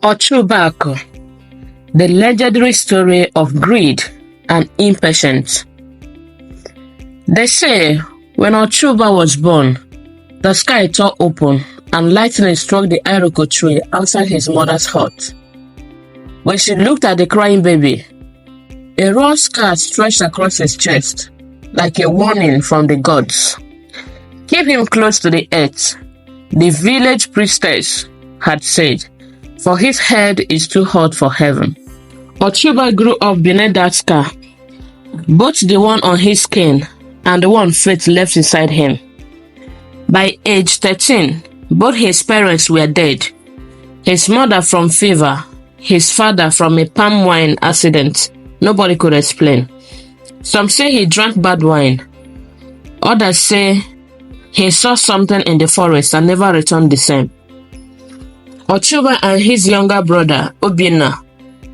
Ochuba Aku, the legendary story of greed and impatience. They say when Ochuba was born, the sky tore open and lightning struck the iroko tree outside his mother's hut. When she looked at the crying baby, a raw scar stretched across his chest, like a warning from the gods. Keep him close to the earth, the village priestess had said, for his head is too hot for heaven. Ochuba grew up beneath that scar, both the one on his skin and the one fate left inside him. By age 13, both his parents were dead. His mother from fever, his father from a palm wine accident nobody could explain. Some say he drank bad wine. Others say he saw something in the forest and never returned the same. Ochuba and his younger brother, Obinna,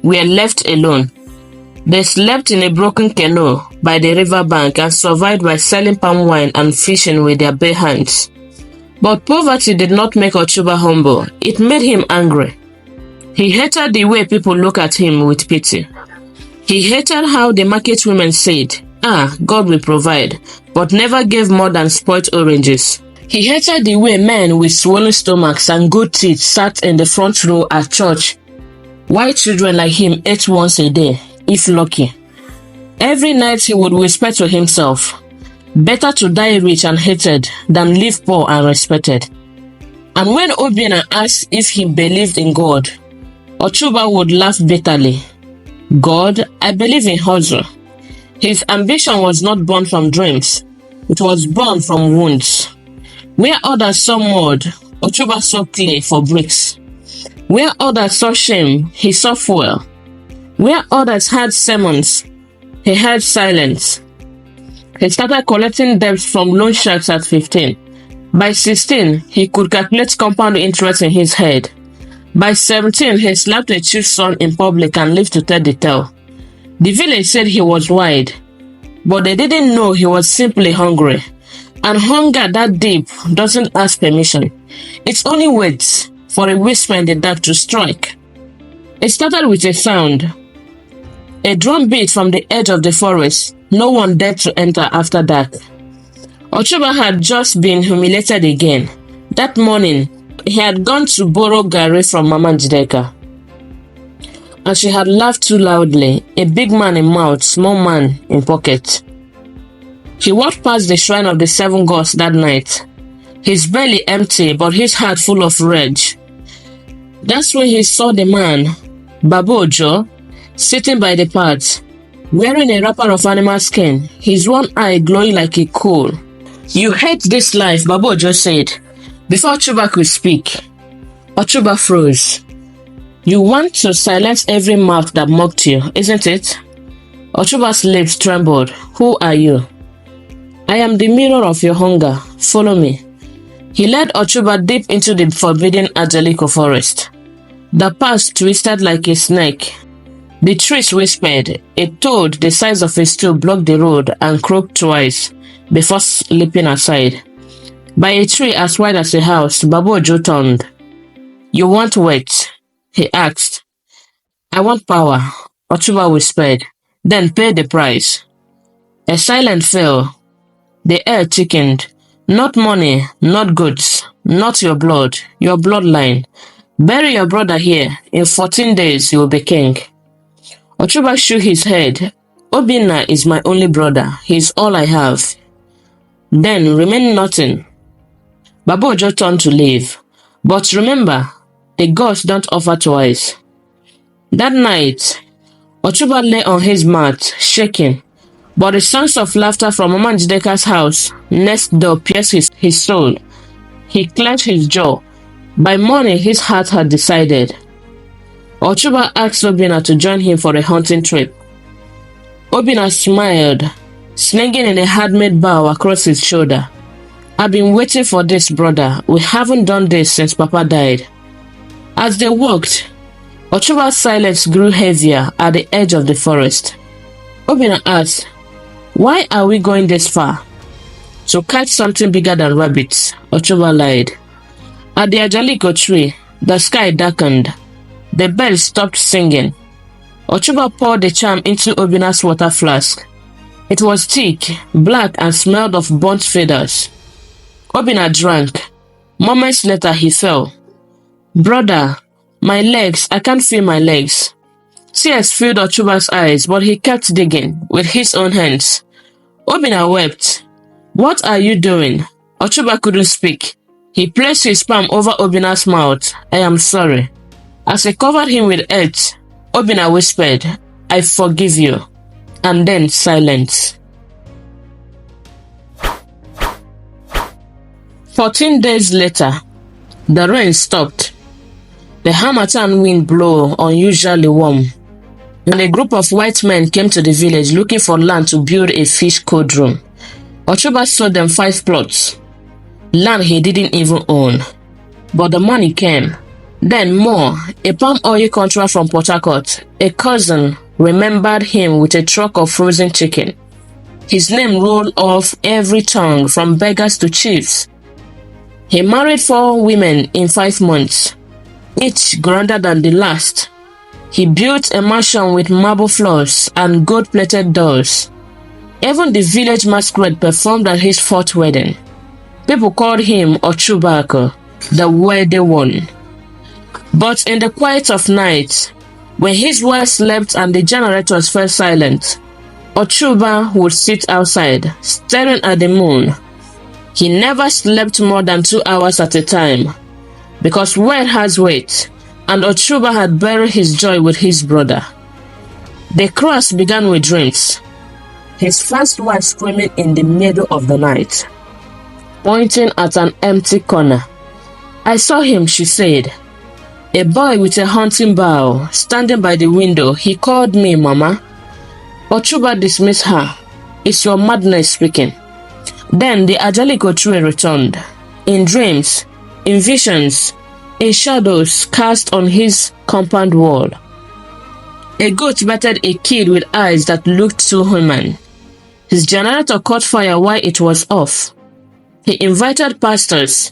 were left alone. They slept in a broken canoe by the river bank and survived by selling palm wine and fishing with their bare hands. But poverty did not make Ochuba humble. It made him angry. He hated the way people look at him with pity. He hated how the market women said, God will provide, but never gave more than spoiled oranges. He hated the way men with swollen stomachs and good teeth sat in the front row at church, while children like him ate once a day, if lucky. Every night he would whisper to himself, better to die rich and hated than live poor and respected. And when Obinna asked if he believed in God, Ochuba would laugh bitterly. God, I believe in hustle. His ambition was not born from dreams. It was born from wounds. Where others saw mud, Ochuba saw clay for bricks. Where others saw shame, he saw fuel. Where others had sermons, he had silence. He started collecting debts from loan sharks at 15. By 16, he could calculate compound interest in his head. By 17, he slapped a chief's son in public and lived to tell the tale. The village said he was wide, but they didn't know he was simply hungry. And hunger that deep doesn't ask permission. It only waits for a whisper in the dark to strike. It started with a sound. A drum beat from the edge of the forest. No one dared to enter after dark. Ochuba had just been humiliated again. That morning, he had gone to borrow garri from Mama Njideka. And she had laughed too loudly. A big man in mouth, small man in pocket. He walked past the shrine of the seven gods that night, his belly empty but his heart full of rage. That's when he saw the man, Babu Ojo, sitting by the path, wearing a wrapper of animal skin, his one eye glowing like a coal. You hate this life, Babu Ojo said. Before Ochuba could speak, Ochuba froze. You want to silence every mouth that mocked you, isn't it? Ochuba's lips trembled. Who are you? I am the mirror of your hunger. Follow me. He led Ochuba deep into the forbidden Ajaliko forest. The path twisted like a snake. The trees whispered. A toad the size of a stool blocked the road and croaked twice before slipping aside. By a tree as wide as a house, Babu Ojo turned. You want what? He asked. I want power, Ochuba whispered. Then pay the price. A silence fell. The air thickened. Not money, not goods, not your blood, your bloodline. Bury your brother here. In 14 days, you will be king. Ochuba shook his head. Obinna is my only brother. He is all I have. Then remain nothing. Babu Ojo turned to leave. But remember, the gods don't offer twice. That night, Ochuba lay on his mat, shaking. But the sounds of laughter from Mama Njideka's house next door pierced his soul. He clenched his jaw. By morning, his heart had decided. Ochuba asked Obinna to join him for a hunting trip. Obinna smiled, slinging in a handmade bow across his shoulder. I've been waiting for this, brother. We haven't done this since Papa died. As they walked, Ochuba's silence grew heavier at the edge of the forest. Obinna asked, why are we going this far? To catch something bigger than rabbits, Ochuba lied. At the Ajaliko tree, the sky darkened. The birds stopped singing. Ochuba poured the charm into Obina's water flask. It was thick, black, and smelled of burnt feathers. Obina drank. Moments later, he fell. "Brother, my legs, I can't feel my legs." Tears filled Ochuba's eyes, but he kept digging with his own hands. Obina wept. "What are you doing?" Ochuba couldn't speak. He placed his palm over Obina's mouth. "I am sorry." As he covered him with earth, Obina whispered, "I forgive you." And then silence. 14 days later, the rain stopped. The Harmattan wind blew unusually warm, and a group of white men came to the village looking for land to build a fish coldroom. Ochuba sold them 5 plots, land he didn't even own. But the money came. Then more, a palm oil contract from Port Harcourt. A cousin remembered him with a truck of frozen chicken. His name rolled off every tongue, from beggars to chiefs. He married 4 women in 5 months, each grander than the last. He built a mansion with marble floors and gold-plated doors. Even the village masquerade performed at his 4th wedding. People called him Ochuba Aku, the worthy one. But in the quiet of night, when his wife slept and the generators fell silent, Ochuba would sit outside, staring at the moon. He never slept more than 2 hours at a time, because word has weight, and Ochuba had buried his joy with his brother. The cross began with dreams. His first wife screaming in the middle of the night, pointing at an empty corner. "I saw him," she said. "A boy with a hunting bow, standing by the window. He called me, Mama." Ochuba dismissed her. "It's your madness speaking." Then the Ajaliko tree returned, in dreams, in visions, in shadows cast on his compound wall. A goat battered a kid with eyes that looked too human. His generator caught fire while it was off. He invited pastors.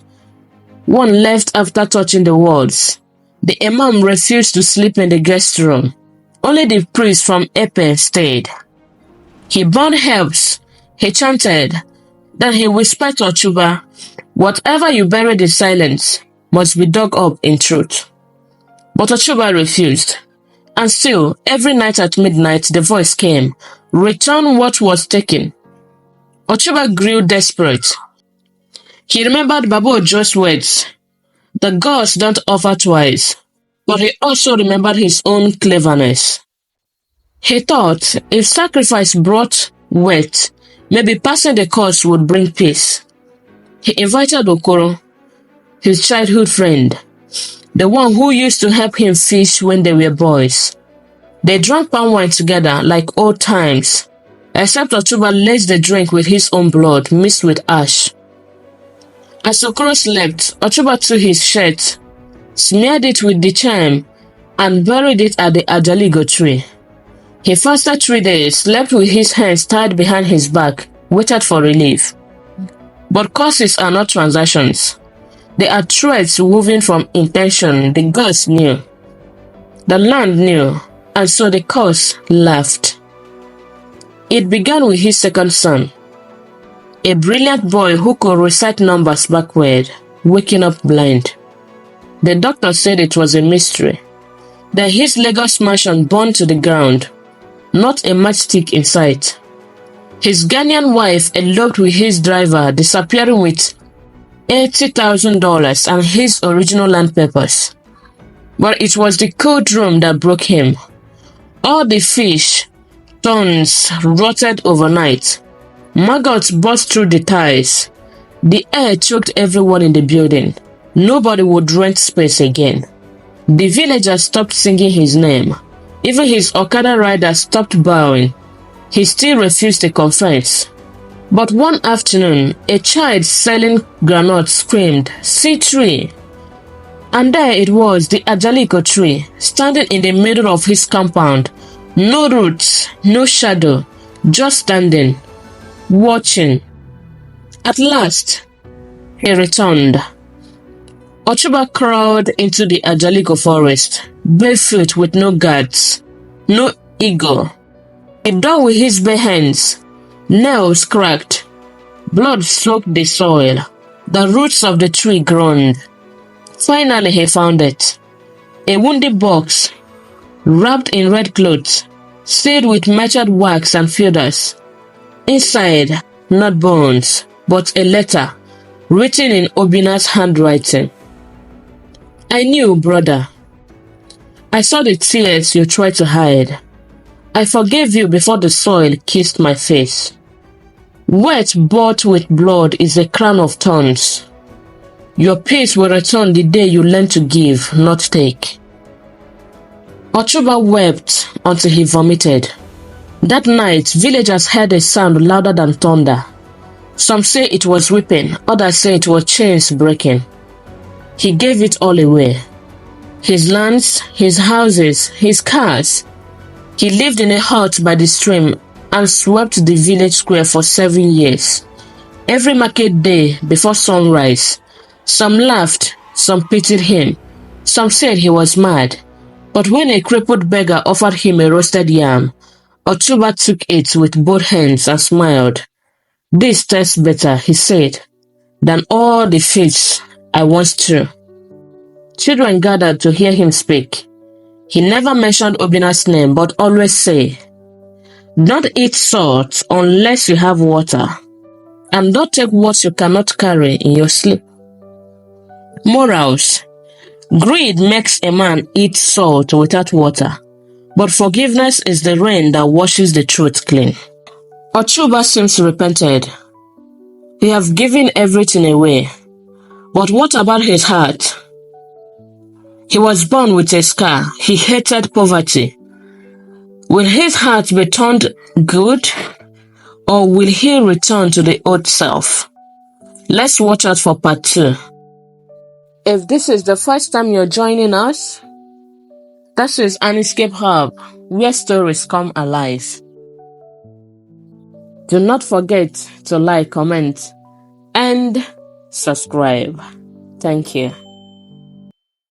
One left after touching the walls. The imam refused to sleep in the guest room. Only the priest from Epe stayed. He burned herbs. He chanted. Then he whispered to Ochuba, "Whatever you buried in silence must be dug up in truth." But Ochuba refused. And still, every night at midnight, the voice came, "Return what was taken." Ochuba grew desperate. He remembered Babu Ojo's words, "The gods don't offer twice." But he also remembered his own cleverness. He thought, if sacrifice brought wealth, maybe passing the course would bring peace. He invited Okoro, his childhood friend, the one who used to help him fish when they were boys. They drank palm wine together like old times, except Ochuba laced the drink with his own blood mixed with ash. As Okoro slept, Ochuba took his shirt, smeared it with the charm, and buried it at the Ajaligo tree. He fasted 3 days, slept with his hands tied behind his back, waited for relief. But curses are not transactions. They are threads woven from intention. The gods knew. The land knew, and so the curse laughed. It began with his second son, a brilliant boy who could recite numbers backward, waking up blind. The doctor said it was a mystery. Then his Lagos mansion burned to the ground, not a matchstick in sight. His Ghanaian wife eloped with his driver, disappearing with $80,000 and his original land papers. But it was the cold room that broke him. All the fish, tons, rotted overnight. Maggots burst through the ties. The air choked everyone in the building. Nobody would rent space again. The villagers stopped singing his name. Even his Okada rider stopped bowing. He still refused to confess. But one afternoon, a child selling groundnuts screamed, "See tree!" And there it was, the Ajaliko tree, standing in the middle of his compound. No roots, no shadow, just standing, watching. At last, he returned. Ochuba crawled into the Ajaliko forest, barefoot with no guards, no ego. He dug with his bare hands, nails cracked, blood soaked the soil, the roots of the tree groaned. Finally he found it, a wounded box, wrapped in red cloth, sealed with matured wax and feathers. Inside, not bones, but a letter, written in Obina's handwriting. I knew, brother. I saw the tears you tried to hide. I forgave you before the soil kissed my face. Wet bought with blood is a crown of thorns. Your peace will return the day you learn to give, not take. Ochuba wept until he vomited. That night, villagers heard a sound louder than thunder. Some say it was weeping, others say it was chains breaking. He gave it all away. His lands, his houses, his cars. He lived in a hut by the stream and swept the village square for 7 years. Every market day before sunrise, some laughed, some pitied him, some said he was mad. But when a crippled beggar offered him a roasted yam, Ochuba took it with both hands and smiled. This tastes better, he said, than all the feasts I once threw. Children gathered to hear him speak. He never mentioned Obina's name, but always say, "Don't eat salt unless you have water, and don't take what you cannot carry in your sleep." Morals. Greed makes a man eat salt without water, but forgiveness is the rain that washes the truth clean. Ochuba seems repented. He has given everything away. But what about his heart? He was born with a scar. He hated poverty. Will his heart be turned good, or will he return to the old self? Let's watch out for part 2. If this is the first time you're joining us, this is an escape hub where stories come alive. Do not forget to like, comment, and subscribe. Thank you.